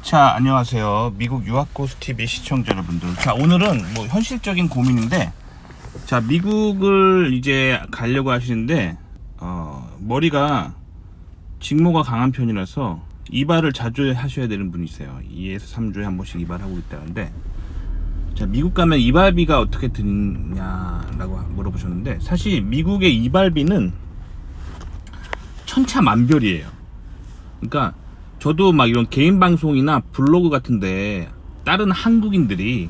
자, 안녕하세요. 미국 유학고수 TV 시청자 여러분들. 자, 오늘은 뭐 현실적인 고민인데, 자, 미국을 이제 가려고 하시는데, 머리가 직모가 강한 편이라서 이발을 자주 하셔야 되는 분이세요. 2에서 3주에 한 번씩 이발하고 있다는데, 자, 미국 가면 이발비가 어떻게 드냐라고 물어보셨는데, 사실 미국의 이발비는 천차만별이에요. 그러니까 저도 막 이런 개인 방송이나 블로그 같은데 다른 한국인들이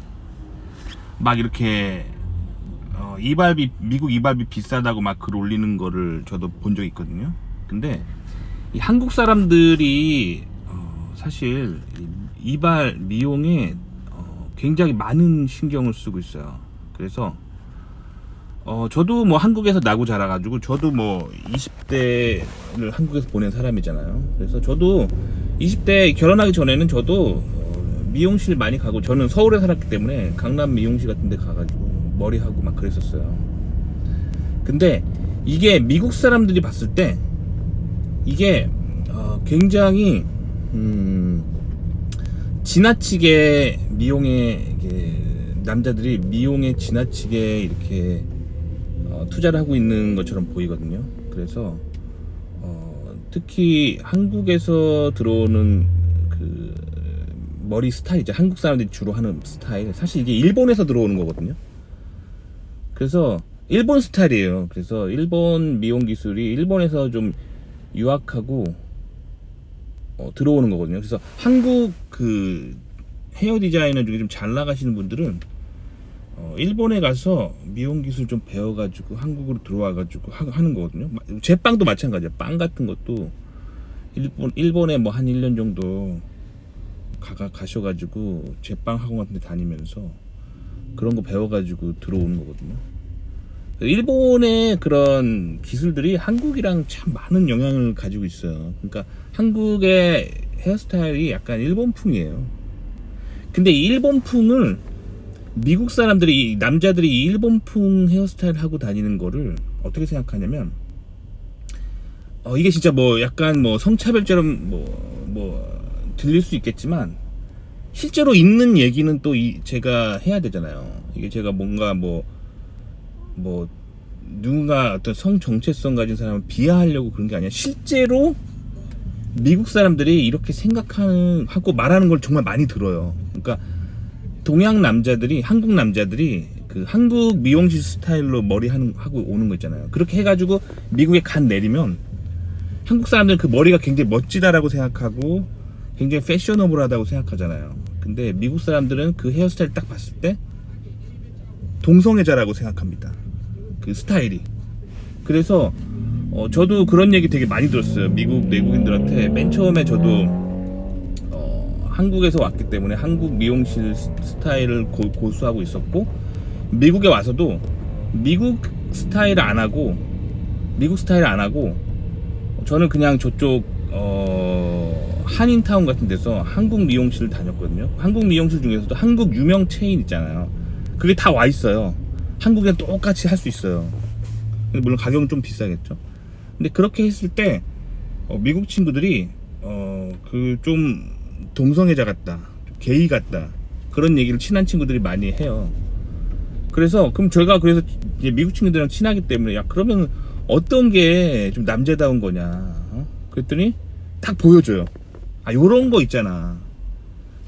막 이렇게 이발비, 미국 이발비 비싸다고 막 글 올리는 거를 저도 본 적이 있거든요. 근데 이 한국 사람들이 사실 이발 미용에 굉장히 많은 신경을 쓰고 있어요. 그래서 저도 뭐 한국에서 나고 자라가지고 저도 뭐 20대를 한국에서 보낸 사람이잖아요. 그래서 저도 20대 결혼하기 전에는 저도 미용실 많이 가고, 저는 서울에 살았기 때문에 강남 미용실 같은 데 가가지고 머리하고 막 그랬었어요. 근데 이게 미국 사람들이 봤을 때 이게 굉장히 지나치게 미용에 남자들이 미용에 지나치게 이렇게 투자를 하고 있는 것처럼 보이거든요. 그래서 특히 한국에서 들어오는 그 머리 스타일이죠. 한국 사람들이 주로 하는 스타일, 사실 이게 일본에서 들어오는 거거든요. 그래서 일본 스타일이에요. 그래서 일본 미용 기술이 일본에서 좀 유학하고 들어오는 거거든요. 그래서 한국 그 헤어 디자이너 중에 좀 잘 나가시는 분들은 일본에 가서 미용 기술 좀 배워가지고 한국으로 들어와가지고 하는 거거든요. 제빵도 마찬가지야. 빵 같은 것도 일본에 뭐 한 1년 정도 가셔가지고 제빵 학원 같은 데 다니면서 그런 거 배워가지고 들어오는 거거든요. 일본의 그런 기술들이 한국이랑 참 많은 영향을 가지고 있어요. 그러니까 한국의 헤어스타일이 약간 일본풍이에요. 근데 이 일본풍을 미국 사람들이, 남자들이 이 일본풍 헤어스타일 하고 다니는 거를 어떻게 생각하냐면, 이게 진짜 뭐 약간 뭐 성차별처럼 뭐 들릴 수 있겠지만, 실제로 있는 얘기는 또 제가 해야 되잖아요. 이게 제가 뭔가 뭐 누군가 어떤 성 정체성 가진 사람을 비하하려고 그런 게 아니라, 실제로 미국 사람들이 이렇게 하고 말하는 걸 정말 많이 들어요. 그러니까 동양 남자들이, 한국 남자들이 그 한국 미용실 스타일로 머리 하고 오는 거 있잖아요. 그렇게 해가지고 미국에 간 내리면 한국 사람들은 그 머리가 굉장히 멋지다라고 생각하고 굉장히 패셔너블하다고 생각하잖아요. 근데 미국 사람들은 그 헤어스타일 딱 봤을 때 동성애자라고 생각합니다. 그 스타일이. 그래서 저도 그런 얘기 되게 많이 들었어요. 미국 내국인들한테. 맨 처음에 저도 한국에서 왔기 때문에 한국 미용실 스타일을 고수하고 있었고, 미국에 와서도 미국 스타일 안 하고 저는 그냥 저쪽 한인타운 같은 데서 한국 미용실을 다녔거든요. 한국 미용실 중에서도 한국 유명 체인 있잖아요. 그게 다 와 있어요. 한국이랑 똑같이 할 수 있어요. 물론 가격은 좀 비싸겠죠. 근데 그렇게 했을 때 미국 친구들이 그 좀 동성애자 같다, 게이 같다, 그런 얘기를 친한 친구들이 많이 해요. 그래서 그럼 저희가 그래서 이제 미국 친구들이랑 친하기 때문에, 야, 그러면 어떤 게 좀 남자다운 거냐, 그랬더니 딱 보여줘요. 요런 거 있잖아.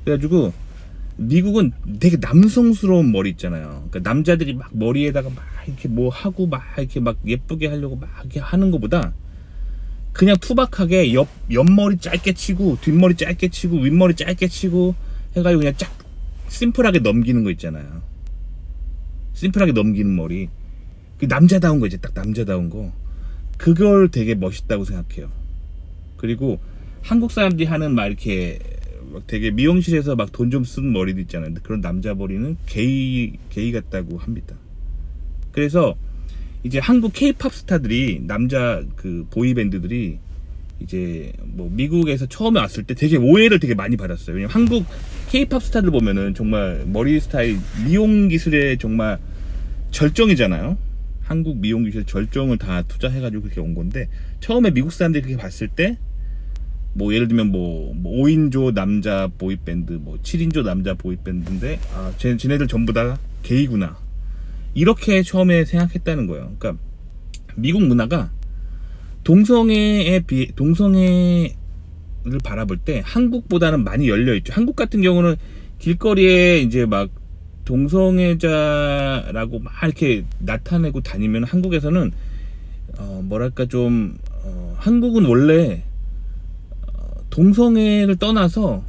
그래가지고 미국은 되게 남성스러운 머리 있잖아요. 그러니까 남자들이 막 머리에다가 막 이렇게 뭐 하고 막 이렇게 막 예쁘게 하려고 막 이렇게 하는 것보다 그냥 투박하게 옆머리 짧게 치고 뒷머리 짧게 치고 윗머리 짧게 치고 해가지고 그냥 쫙 심플하게 넘기는 거 있잖아요. 심플하게 넘기는 머리. 그 남자다운 거, 이제 딱 남자다운 거. 그걸 되게 멋있다고 생각해요. 그리고 한국 사람들이 하는 막 이렇게 막 되게 미용실에서 막 돈 좀 쓴 머리도 있잖아요. 그런 남자 머리는 게이 같다고 합니다. 그래서 이제 한국 K-팝 스타들이, 남자 그 보이밴드들이 이제 뭐 미국에서 처음에 왔을 때 되게 오해를 되게 많이 받았어요. 왜냐면 한국 K-팝 스타들 보면은 정말 머리 스타일, 미용 기술의 정말 절정이잖아요. 한국 미용 기술 절정을 다 투자해가지고 그렇게 온 건데, 처음에 미국 사람들이 그렇게 봤을 때 뭐 예를 들면 뭐 5인조 남자 보이밴드, 뭐 7인조 남자 보이밴드인데 쟤네들 전부 다 게이구나, 이렇게 처음에 생각했다는 거예요. 그러니까 미국 문화가 동성애를 바라볼 때 한국보다는 많이 열려 있죠. 한국 같은 경우는 길거리에 이제 막 동성애자라고 막 이렇게 나타내고 다니면, 한국에서는 뭐랄까 좀 한국은 원래 동성애를 떠나서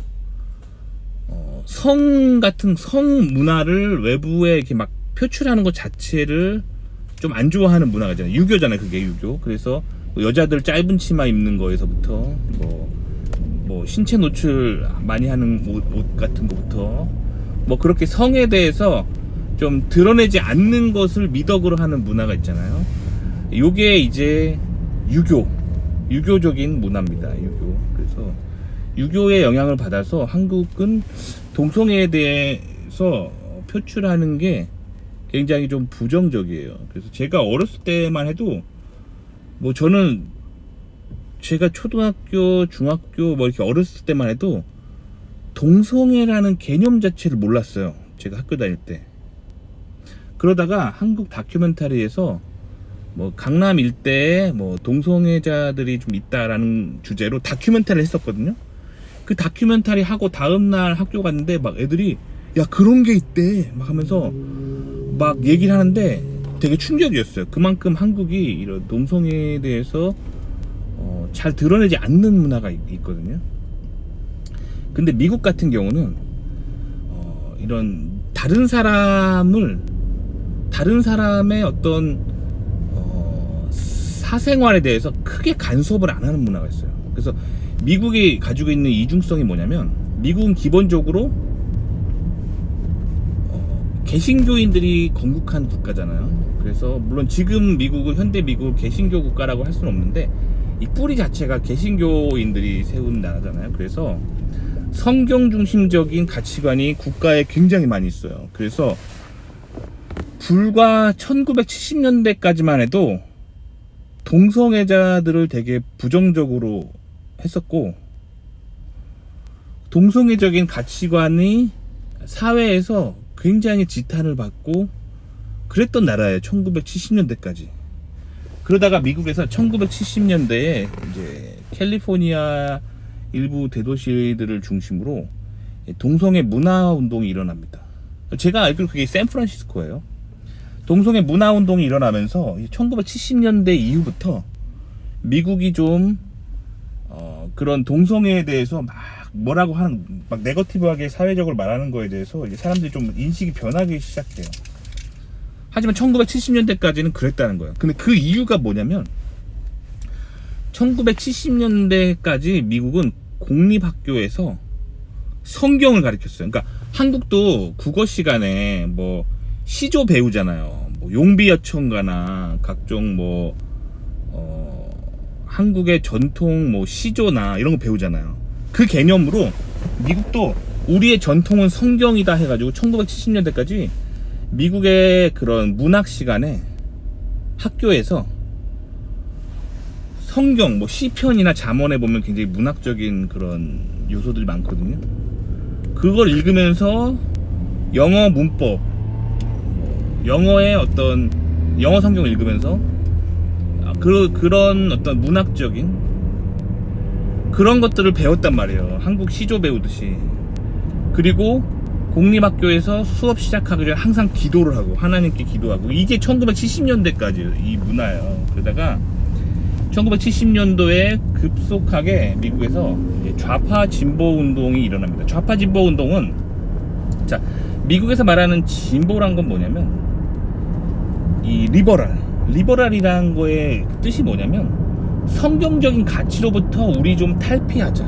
성 같은 성 문화를 외부에 이렇게 막 표출하는 것 자체를 좀 안 좋아하는 문화잖아요. 유교잖아요, 그게 유교. 그래서 뭐 여자들 짧은 치마 입는 거에서부터 뭐 신체 노출 많이 하는 옷 같은 거부터 뭐 그렇게 성에 대해서 좀 드러내지 않는 것을 미덕으로 하는 문화가 있잖아요. 요게 이제 유교적인 문화입니다. 유교. 그래서 유교의 영향을 받아서 한국은 동성애에 대해서 표출하는 게 굉장히 좀 부정적이에요. 그래서 제가 어렸을 때만 해도 뭐 저는 제가 초등학교, 중학교 뭐 이렇게 어렸을 때만 해도 동성애라는 개념 자체를 몰랐어요. 제가 학교 다닐 때. 그러다가 한국 다큐멘터리에서 뭐 강남 일대에 뭐 동성애자들이 좀 있다라는 주제로 다큐멘터리를 했었거든요. 그 다큐멘터리 하고 다음날 학교 갔는데 막 애들이 야 그런 게 있대 막 하면서 막 얘기를 하는데 되게 충격이었어요. 그만큼 한국이 이런 동성애에 대해서 잘 드러내지 않는 문화가 있거든요. 근데 미국 같은 경우는 이런 다른 사람의 어떤 사생활에 대해서 크게 간섭을 안 하는 문화가 있어요. 그래서 미국이 가지고 있는 이중성이 뭐냐면, 미국은 기본적으로 개신교인들이 건국한 국가잖아요. 그래서 물론 지금 미국은 현대 미국 개신교 국가라고 할 수는 없는데 이 뿌리 자체가 개신교인들이 세운 나라잖아요. 그래서 성경 중심적인 가치관이 국가에 굉장히 많이 있어요. 그래서 불과 1970년대까지만 해도 동성애자들을 되게 부정적으로 했었고, 동성애적인 가치관이 사회에서 굉장히 지탄을 받고 그랬던 나라예요. 1970년대까지. 그러다가 미국에서 1970년대에 이제 캘리포니아 일부 대도시들을 중심으로 동성애 문화 운동이 일어납니다. 제가 알기로 그게 샌프란시스코예요. 동성애 문화 운동이 일어나면서 1970년대 이후부터 미국이 좀 그런 동성애에 대해서 막 뭐라고 하는, 막 네거티브하게 사회적으로 말하는 거에 대해서 이제 사람들이 좀 인식이 변하기 시작해요. 하지만 1970년대까지는 그랬다는 거예요. 근데 그 이유가 뭐냐면 1970년대까지 미국은 공립학교에서 성경을 가르쳤어요. 그러니까 한국도 국어 시간에 뭐 시조 배우잖아요. 뭐 용비어천가나 각종 뭐 한국의 전통 뭐 시조나 이런 거 배우잖아요. 그 개념으로 미국도 우리의 전통은 성경이다 해가지고 1970년대까지 미국의 그런 문학 시간에 학교에서 성경, 뭐 시편이나 잠언에 보면 굉장히 문학적인 그런 요소들이 많거든요. 그걸 읽으면서 영어 문법, 영어의 어떤 영어 성경을 읽으면서 그런 어떤 문학적인 그런 것들을 배웠단 말이에요. 한국 시조 배우듯이. 그리고 공립학교에서 수업 시작하기 전에 항상 기도를 하고 하나님께 기도하고, 이게 1970년대까지 이 문화예요. 그러다가 1970년도에 급속하게 미국에서 이제 좌파 진보 운동이 일어납니다. 좌파 진보 운동은, 자, 미국에서 말하는 진보란 건 뭐냐면 이 리버럴이라는 거의 뜻이 뭐냐면 성경적인 가치로부터 우리 좀 탈피하자.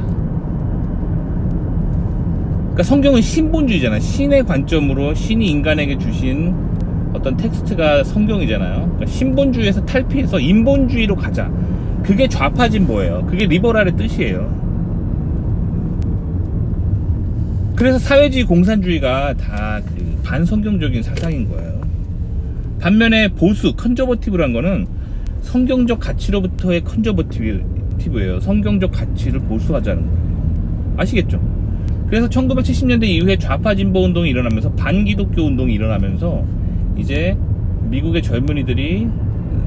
그러니까 성경은 신본주의잖아요. 신의 관점으로 신이 인간에게 주신 어떤 텍스트가 성경이잖아요. 그러니까 신본주의에서 탈피해서 인본주의로 가자. 그게 좌파 진보예요. 그게 리버럴의 뜻이에요. 그래서 사회주의 공산주의가 다 그 반성경적인 사상인 거예요. 반면에 보수 컨저버티브란 거는 성경적 가치로부터의 컨저버티브, 컨저버티브예요. 성경적 가치를 보수하자는 거예요. 아시겠죠? 그래서 1970년대 이후에 좌파 진보 운동이 일어나면서 반기독교 운동이 일어나면서 이제 미국의 젊은이들이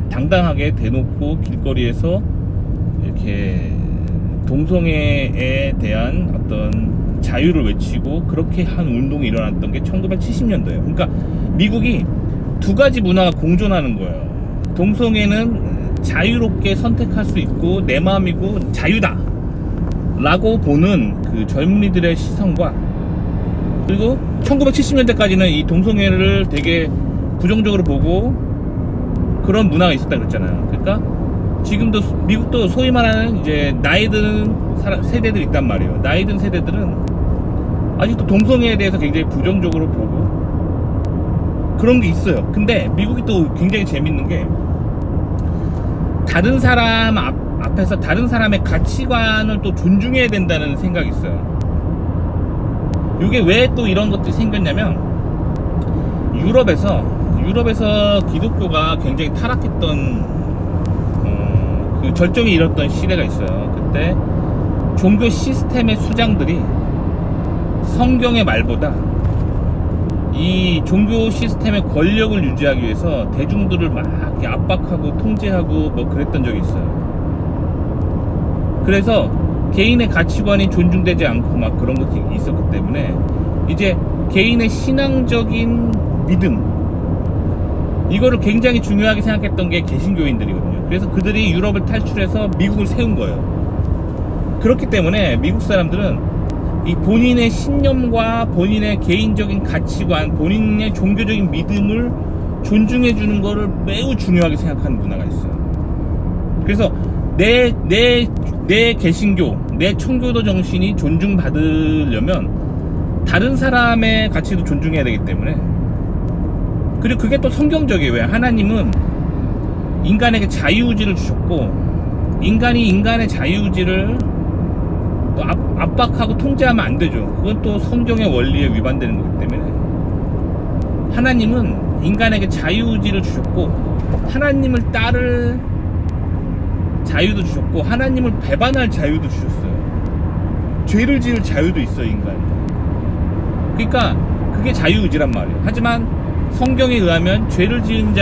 당당하게 대놓고 길거리에서 이렇게 동성애에 대한 어떤 자유를 외치고 그렇게 한 운동이 일어났던 게 1970년도예요. 그러니까 미국이 두 가지 문화가 공존하는 거예요. 동성애는 자유롭게 선택할 수 있고 내 마음이고 자유다 라고 보는 그 젊은이들의 시선과, 그리고 1970년대까지는 이 동성애를 되게 부정적으로 보고 그런 문화가 있었다 그랬잖아요. 그러니까 지금도 미국도 소위 말하는 이제 나이 든 세대들이 있단 말이에요. 나이 든 세대들은 아직도 동성애에 대해서 굉장히 부정적으로 보고 그런 게 있어요. 근데 미국이 또 굉장히 재밌는 게 다른 사람 앞에서 다른 사람의 가치관을 또 존중해야 된다는 생각이 있어요. 이게 왜 또 이런 것들이 생겼냐면, 유럽에서 기독교가 굉장히 타락했던 그 절정에 이뤘던 시대가 있어요. 그때 종교 시스템의 수장들이 성경의 말보다 이 종교 시스템의 권력을 유지하기 위해서 대중들을 막 이렇게 압박하고 통제하고 뭐 그랬던 적이 있어요. 그래서 개인의 가치관이 존중되지 않고 막 그런 것들이 있었기 때문에 이제 개인의 신앙적인 믿음, 이거를 굉장히 중요하게 생각했던 게 개신교인들이거든요. 그래서 그들이 유럽을 탈출해서 미국을 세운 거예요. 그렇기 때문에 미국 사람들은 이 본인의 신념과 본인의 개인적인 가치관, 본인의 종교적인 믿음을 존중해 주는 거를 매우 중요하게 생각하는 문화가 있어요. 그래서 내 개신교, 내 청교도 정신이 존중받으려면 다른 사람의 가치도 존중해야 되기 때문에, 그리고 그게 또 성경적이에요. 왜? 하나님은 인간에게 자유의지를 주셨고, 인간이 인간의 자유의지를 또 압박하고 통제하면 안 되죠. 그건 또 성경의 원리에 위반되는 거기 때문에, 하나님은 인간에게 자유의지를 주셨고 하나님을 따를 자유도 주셨고 하나님을 배반할 자유도 주셨어요. 죄를 지을 자유도 있어요, 인간이. 그러니까 그게 자유의지란 말이에요. 하지만 성경에 의하면 죄를 지은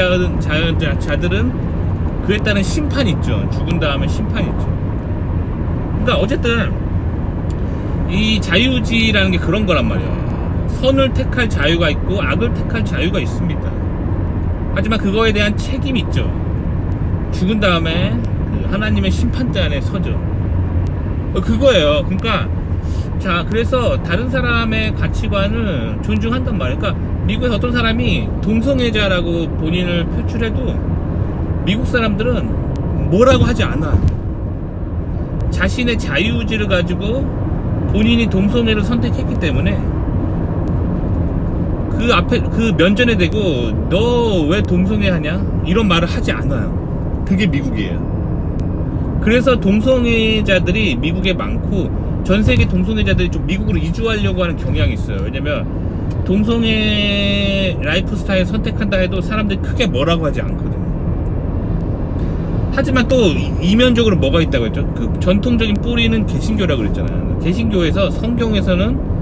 자들은 그에 따른 심판이 있죠. 죽은 다음에 심판이 있죠. 그러니까 어쨌든 이 자유의지라는 게 그런 거란 말이에요. 선을 택할 자유가 있고 악을 택할 자유가 있습니다. 하지만 그거에 대한 책임이 있죠. 죽은 다음에 그 하나님의 심판대 안에 서죠. 그거예요. 그러니까 자, 그래서 다른 사람의 가치관을 존중한단 말이에요. 그러니까 미국에서 어떤 사람이 동성애자라고 본인을 표출해도 미국 사람들은 뭐라고 하지 않아. 자신의 자유의지를 가지고 본인이 동성애를 선택했기 때문에 그 앞에 그 면전에 대고 너 왜 동성애 하냐 이런 말을 하지 않아요. 그게 미국이에요. 그래서 동성애자들이 미국에 많고 전 세계 동성애자들이 좀 미국으로 이주하려고 하는 경향이 있어요. 왜냐면 동성애 라이프 스타일 선택한다 해도 사람들이 크게 뭐라고 하지 않거든요. 하지만 또 이면적으로 뭐가 있다고 했죠? 그 전통적인 뿌리는 개신교라고 그랬잖아요. 개신교에서 성경에서는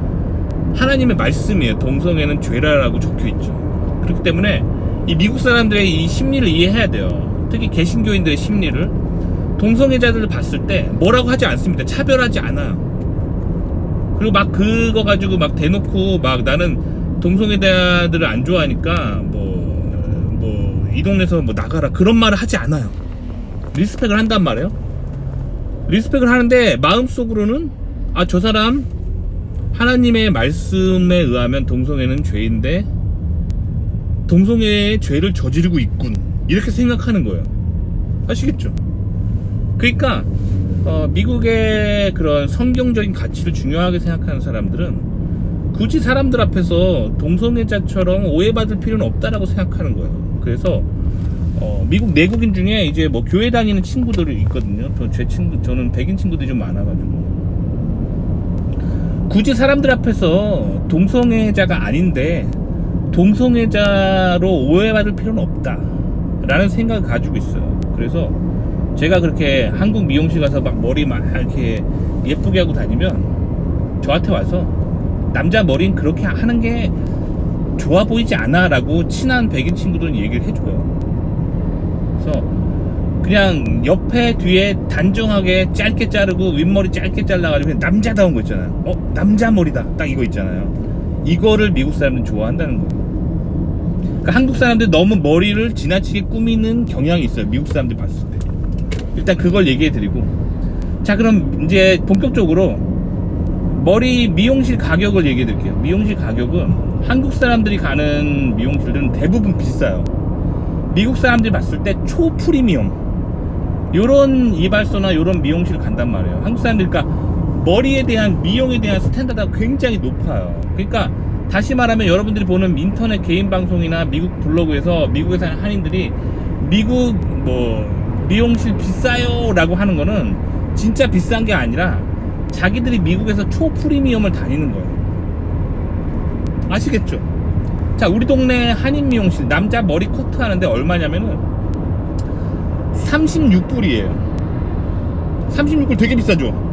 하나님의 말씀이에요. 동성애는 죄라라고 적혀있죠. 그렇기 때문에 이 미국 사람들의 이 심리를 이해해야 돼요. 특히 개신교인들의 심리를. 동성애자들을 봤을 때 뭐라고 하지 않습니다. 차별하지 않아요. 그리고 막 그거 가지고 막 대놓고 막 나는 동성애자들을 안 좋아하니까 이 동네에서 뭐 나가라 그런 말을 하지 않아요. 리스펙을 한단 말이에요. 리스펙을 하는데 마음속으로는 아, 저 사람 하나님의 말씀에 의하면 동성애는 죄인데 동성애의 죄를 저지르고 있군, 이렇게 생각하는 거예요. 아시겠죠? 그러니까 미국의 그런 성경적인 가치를 중요하게 생각하는 사람들은 굳이 사람들 앞에서 동성애자처럼 오해받을 필요는 없다라고 생각하는 거예요. 그래서 미국 내국인 중에 이제 뭐 교회 다니는 친구들이 있거든요. 저는 백인 친구들이 좀 많아가지고 굳이 사람들 앞에서 동성애자가 아닌데 동성애자로 오해받을 필요는 없다 라는 생각을 가지고 있어요. 그래서 제가 그렇게 한국 미용실 가서 막 머리 막 이렇게 예쁘게 하고 다니면 저한테 와서 남자 머리는 그렇게 하는 게 좋아 보이지 않아 라고 친한 백인 친구들은 얘기를 해줘요. 그래서 그냥 옆에 뒤에 단정하게 짧게 자르고 윗머리 짧게 잘라가지고 그냥 남자다운 거 있잖아요. 남자 머리다 딱 이거 있잖아요. 이거를 미국 사람들은 좋아한다는 거예요. 그러니까 한국 사람들 너무 머리를 지나치게 꾸미는 경향이 있어요. 미국 사람들 봤을 때. 일단 그걸 얘기해 드리고, 자 그럼 이제 본격적으로 머리 미용실 가격을 얘기해 드릴게요. 미용실 가격은 한국 사람들이 가는 미용실들은 대부분 비싸요. 미국 사람들이 봤을 때 초프리미엄 요런 이발소나 요런 미용실 간단 말이에요. 한국 사람들 그러니까 머리에 대한 미용에 대한 스탠다드가 굉장히 높아요. 그러니까 다시 말하면 여러분들이 보는 인터넷 개인 방송이나 미국 블로그에서 미국에 사는 한인들이 미국 뭐 미용실 비싸요 라고 하는 거는 진짜 비싼 게 아니라 자기들이 미국에서 초프리미엄을 다니는 거예요. 아시겠죠? 자, 우리 동네 한인 미용실 남자 머리 커트 하는데 얼마냐면은 36불이에요 36불 되게 비싸죠?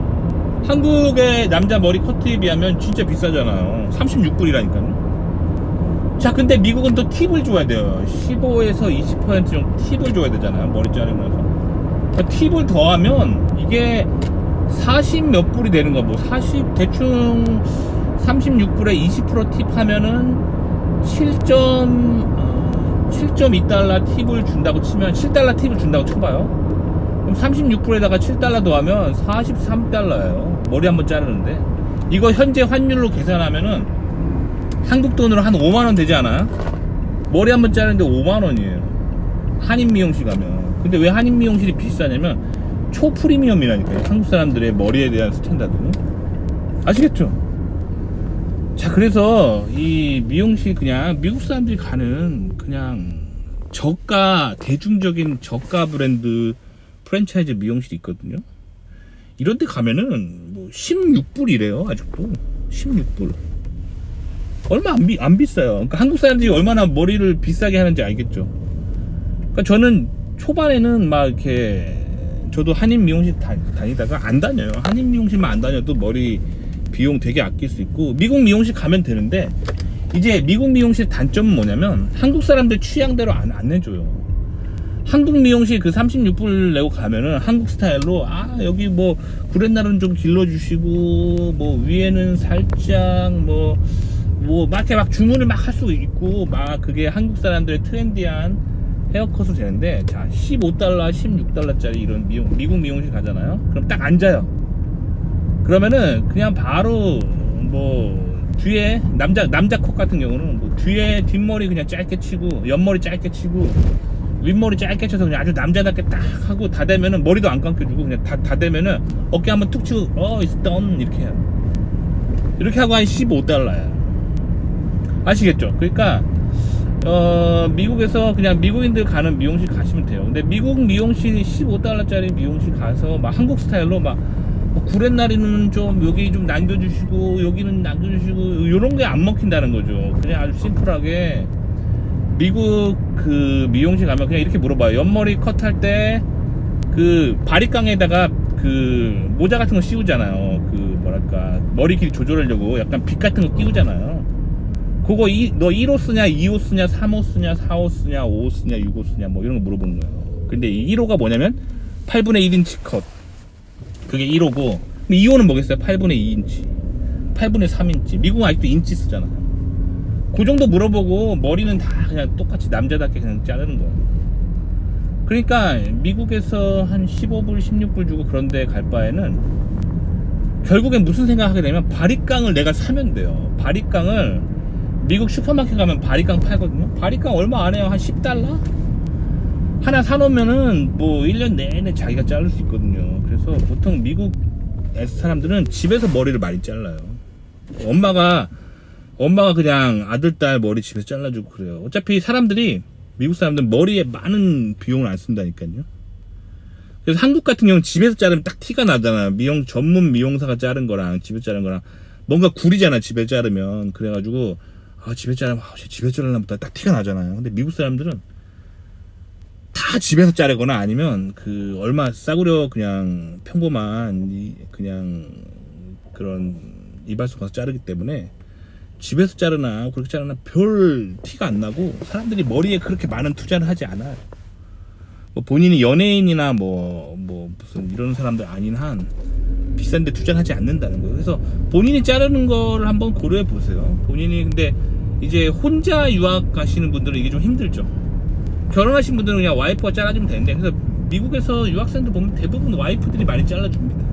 한국의 남자 머리 커트에 비하면 진짜 비싸잖아요. 36불이라니까요. 자, 근데 미국은 또 팁을 줘야 돼요. 15에서 20% 정도 팁을 줘야 되잖아요. 머리 자르면서. 팁을 더하면 이게 40 몇 불이 되는 거, 뭐 40 대충 36불에 20% 팁 하면은 7.2달러 팁을 준다고 치면 7달러 팁을 준다고 쳐봐요. 그럼 36불에다가 7달러 더하면 43달러예요. 머리 한번 자르는데. 이거 현재 환율로 계산하면은 한국 돈으로 한 5만원 되지 않아요? 머리 한번 자르는데 5만원이에요. 한인 미용실 가면. 근데 왜 한인 미용실이 비싸냐면 초프리미엄이라니까요. 한국 사람들의 머리에 대한 스탠다드는. 아시겠죠? 자, 그래서 이 미용실 그냥 미국 사람들이 가는 그냥 저가, 대중적인 저가 브랜드 프랜차이즈 미용실이 있거든요. 이런 데 가면은 뭐 16불이래요. 아직도 16불. 얼마 안 비싸요. 그러니까 한국 사람들이 얼마나 머리를 비싸게 하는지 알겠죠. 그러니까 저는 초반에는 막 이렇게 저도 한인 미용실 다니다가 안 다녀요. 한인 미용실만 안 다녀도 머리 비용 되게 아낄 수 있고 미국 미용실 가면 되는데, 이제 미국 미용실 단점은 뭐냐면 한국 사람들 취향대로 안 내줘요. 한국 미용실 그 36불 내고 가면은 한국 스타일로 여기 뭐 구렛나루는 좀 길러주시고 뭐 위에는 살짝 뭐 막 이렇게 막 주문을 막 할 수 있고 막 그게 한국 사람들의 트렌디한 헤어컷으로 되는데, 자 15달러 16달러짜리 이런 미국 미용실 가잖아요. 그럼 딱 앉아요. 그러면은 그냥 바로 뭐 뒤에 남자 컷 같은 경우는 뭐 뒤에 뒷머리 그냥 짧게 치고 옆머리 짧게 치고 윗머리 짧게 쳐서 그냥 아주 남자답게 딱 하고 다 되면은 머리도 안 감겨주고 그냥 다 되면은 어깨 한번 툭 치고 it's done 이렇게 해요. 이렇게 하고 한 15달러야. 아시겠죠? 그러니까 미국에서 그냥 미국인들 가는 미용실 가시면 돼요. 근데 미국 미용실이 15달러짜리 미용실 가서 막 한국 스타일로 막 구렛나루는 좀 여기 좀 남겨주시고 여기는 남겨주시고 요런 게 안 먹힌다는 거죠. 그냥 아주 심플하게 미국 그 미용실 가면 그냥 이렇게 물어봐요. 옆머리 컷할 때 그 바리깡에다가 그 모자 같은 거 씌우잖아요. 그 뭐랄까 머리 길이 조절하려고 약간 빗 같은 거 끼우잖아요. 그거 너 1호 쓰냐 2호 쓰냐 3호 쓰냐 4호 쓰냐 5호 쓰냐 6호 쓰냐 뭐 이런 거 물어보는 거예요. 근데 이 1호가 뭐냐면 8분의 1인치 컷, 그게 1호고 2호는 뭐겠어요? 8분의 2인치 8분의 3인치. 미국은 아직도 인치 쓰잖아. 그 정도 물어보고 머리는 다 그냥 똑같이 남자답게 그냥 자르는 거예요. 그러니까 미국에서 한 15불 16불 주고 그런 데 갈 바에는 결국엔 무슨 생각하게 되면 바리깡을 내가 사면 돼요. 바리깡을 미국 슈퍼마켓 가면 바리깡 팔거든요. 바리깡 얼마 안 해요. 한 10달러? 하나 사놓으면은 뭐 1년 내내 자기가 자를 수 있거든요. 그래서 보통 미국 사람들은 집에서 머리를 많이 잘라요. 엄마가 그냥 아들, 딸 머리 집에서 잘라주고 그래요. 어차피 미국 사람들은 머리에 많은 비용을 안 쓴다니까요. 그래서 한국 같은 경우는 집에서 자르면 딱 티가 나잖아요. 전문 미용사가 자른 거랑 집에서 자른 거랑 뭔가 구리잖아, 집에 자르면. 그래가지고 집에 자르면 집에 자르려면 딱 티가 나잖아요. 근데 미국 사람들은 다 집에서 자르거나 아니면 그 얼마 싸구려 그냥 평범한 그냥 그런 이발소 가서 자르기 때문에 집에서 자르나 그렇게 자르나 별 티가 안 나고 사람들이 머리에 그렇게 많은 투자를 하지 않아요. 뭐 본인이 연예인이나 뭐 무슨 이런 사람들 아닌 한 비싼데 투자를 하지 않는다는 거예요. 그래서 본인이 자르는 거를 한번 고려해 보세요. 본인이 근데 이제 혼자 유학 가시는 분들은 이게 좀 힘들죠. 결혼하신 분들은 그냥 와이프가 잘라주면 되는데, 그래서 미국에서 유학생들 보면 대부분 와이프들이 많이 잘라줍니다.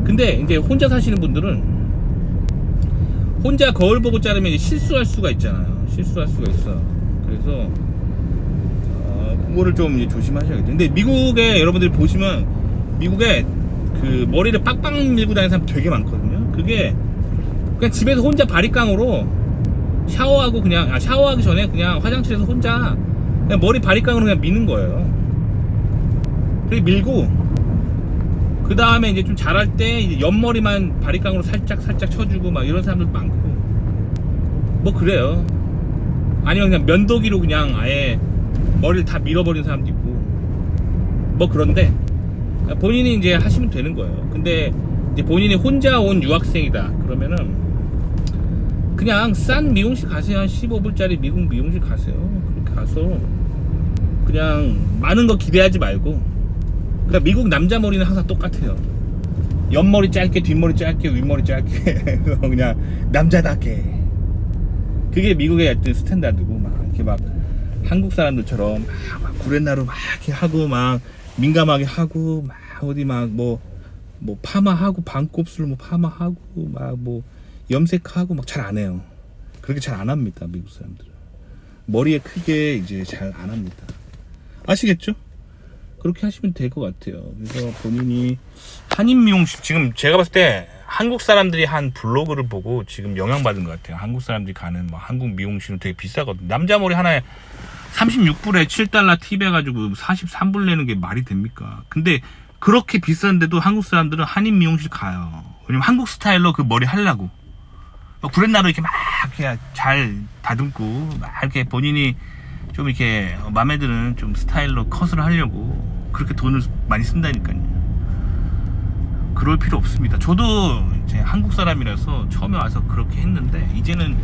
근데 이제 혼자 사시는 분들은 혼자 거울 보고 자르면 이제 실수할 수가 있잖아요. 실수할 수가 있어. 그래서 그거를 좀 이제 조심하셔야겠죠. 근데 미국에 여러분들이 보시면 미국에 그 머리를 빡빡 밀고 다니는 사람 되게 많거든요. 그게 그냥 집에서 혼자 바리깡으로 샤워하고 그냥 샤워하기 전에 그냥 화장실에서 혼자 그냥 머리 바리깡으로 그냥 미는 거예요. 그리고 밀고 그 다음에 이제 좀 자랄 때 이제 옆머리만 바리깡으로 살짝 쳐주고 막 이런 사람들 많고 뭐 그래요. 아니면 그냥 면도기로 그냥 아예 머리를 다 밀어버리는 사람도 있고 뭐 그런데 본인이 이제 하시면 되는 거예요. 근데 이제 본인이 혼자 온 유학생이다 그러면은 그냥 싼 미용실 가세요. 한 15불짜리 미국 미용실 가세요. 그렇게 가서 그냥 많은 거 기대하지 말고, 그러니까 미국 남자 머리는 항상 똑같아요. 옆머리 짧게, 뒷머리 짧게, 윗머리 짧게 그냥 남자답게. 그게 미국의 어떤 스탠다드고, 막 이렇게 막 한국 사람들처럼 막 구렛나루 막 이렇게 하고 막 민감하게 하고 막 어디 막 뭐 파마하고 반곱슬 뭐 파마하고 막 뭐 염색하고 막 잘 안 해요. 그렇게 잘 안 합니다. 미국 사람들은 머리에 크게 이제 잘 안 합니다. 아시겠죠? 그렇게 하시면 될 것 같아요. 그래서 본인이 한인 미용실, 지금 제가 봤을 때 한국 사람들이 한 블로그를 보고 지금 영향받은 것 같아요. 한국 사람들이 가는 뭐 한국 미용실은 되게 비싸거든요. 남자 머리 하나에 36불에 7달러 팁 해가지고 43불 내는 게 말이 됩니까? 근데 그렇게 비싼데도 한국 사람들은 한인 미용실 가요. 왜냐면 한국 스타일로 그 머리 하려고. 구렛나루 이렇게 막 이렇게 잘 다듬고 막 이렇게 본인이 좀 이렇게 마음에 드는 좀 스타일로 컷을 하려고 그렇게 돈을 많이 쓴다니까요. 그럴 필요 없습니다. 저도 이제 한국 사람이라서 처음에 와서 그렇게 했는데 이제는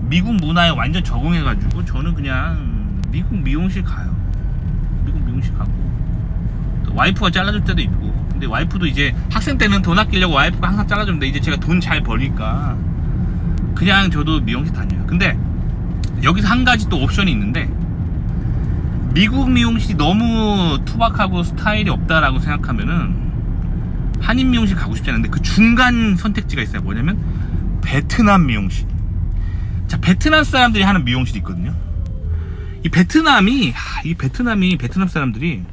미국 문화에 완전 적응해가지고 저는 그냥 미국 미용실 가요. 미국 미용실 가고 또 와이프가 잘라줄 때도 있고. 근데 와이프도 이제 학생 때는 돈 아끼려고 와이프가 항상 잘라줬는데 이제 제가 돈 잘 벌니까 그냥 저도 미용실 다녀요. 근데 여기서 한 가지 또 옵션이 있는데, 미국 미용실이 너무 투박하고 스타일이 없다라고 생각하면은 한인 미용실 가고 싶지 않은데 그 중간 선택지가 있어요. 뭐냐면 베트남 미용실. 자, 베트남 사람들이 하는 미용실이 있거든요. 이 베트남 사람들이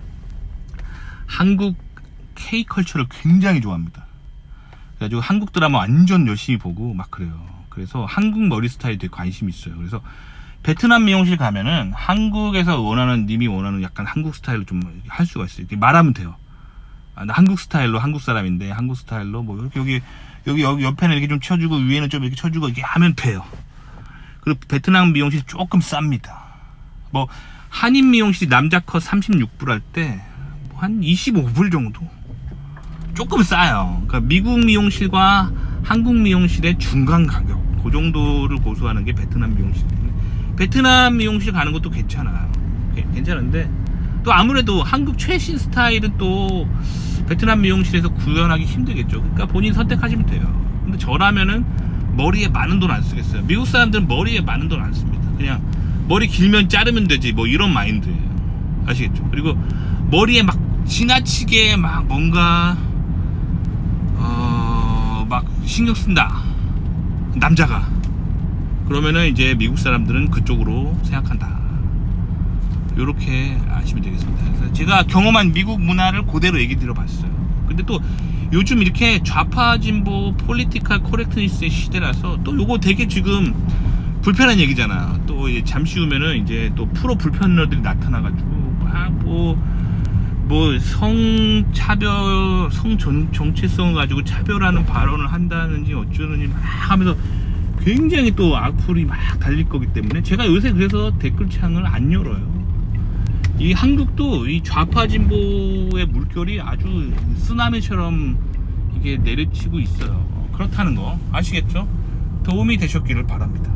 한국 K컬처를 굉장히 좋아합니다. 그래가지고 한국 드라마 완전 열심히 보고 막 그래요. 그래서 한국 머리 스타일에 되게 관심이 있어요. 그래서 베트남 미용실 가면은 한국에서 님이 원하는 약간 한국 스타일로 좀 할 수가 있어요. 이렇게 말하면 돼요. 나 한국 스타일로, 한국 사람인데 한국 스타일로 뭐 이렇게 여기 옆에는 이렇게 좀 쳐주고 위에는 좀 이렇게 쳐주고 이렇게 하면 돼요. 그리고 베트남 미용실 조금 쌉니다. 뭐 한인 미용실이 남자 컷 36불 할 때 한 25불 정도. 조금 싸요. 그러니까 미국 미용실과 한국 미용실의 중간 가격, 그 정도를 고수하는 게 베트남 미용실. 베트남 미용실 가는 것도 괜찮아요. 괜찮은데 또 아무래도 한국 최신 스타일은 또 베트남 미용실에서 구현하기 힘들겠죠. 그러니까 본인 선택하시면 돼요. 근데 저라면은 머리에 많은 돈 안 쓰겠어요. 미국 사람들은 머리에 많은 돈 안 씁니다. 그냥 머리 길면 자르면 되지 뭐 이런 마인드예요. 아시겠죠? 그리고 머리에 막 지나치게 막 뭔가 막 신경 쓴다 남자가, 그러면은 이제 미국 사람들은 그쪽으로 생각한다. 요렇게 아시면 되겠습니다. 그래서 제가 경험한 미국 문화를 그대로 얘기 드려봤어요. 근데 또 요즘 이렇게 좌파 진보 폴리티컬 코렉트니스의 시대라서 또 요거 되게 지금 불편한 얘기잖아. 또 잠시 후면은 이제 또 프로 불편러들이 나타나가지고 막 뭐 성차별, 정체성을 가지고 차별하는 발언을 한다는지 어쩌는지 막 하면서 굉장히 또 악플이 막 달릴 거기 때문에 제가 요새 그래서 댓글창을 안 열어요. 이 한국도 이 좌파 진보의 물결이 아주 쓰나미처럼 이게 내리치고 있어요. 그렇다는 거 아시겠죠? 도움이 되셨기를 바랍니다.